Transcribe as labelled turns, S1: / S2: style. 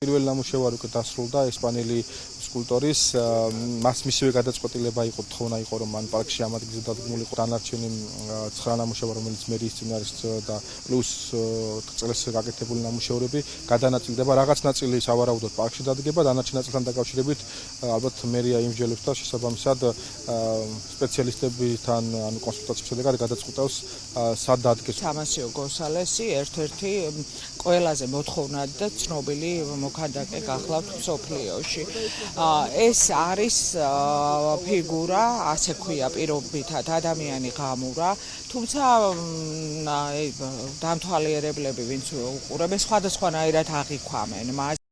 S1: პირველი ნამუშევარი უკვე დასრულდა ესპანელი სკულტორის მას მისივე გადაწყვეტილება იყო თხოვნა იყო რომ მან პარკში ამ ადგილზე დადგმული იყო დანარჩენი 9 ნამუშევარი რომელიც მერის წინ არის და პლუს წელს გაკეთებული ნამუშევრები გადანაწილდება რაღაც ნაწილი სავარაუდოდ პარკში დადგება დანარჩენ ნაწილთან დაკავშირებით ალბათ მერია იმსჯელებს და შესაბამისად სპეციალისტებთან ანუ კონსულტაციების შედეგად გადაწყვეტავს სად დადგეს
S2: თამასიო გონსალესი ერთ-ერთი ყველაზე მოთხოვნადი და ცნობილი მოქანდაკე გახლავთ მსოფლიოში. ეს არის ფიგურა, ასე ქვია პირობითად ადამიანი ღამურა, თუმცა დამთვალიერებლები ვინც უყურებენ სხვადასხვანაირად აღიქვამენ მას.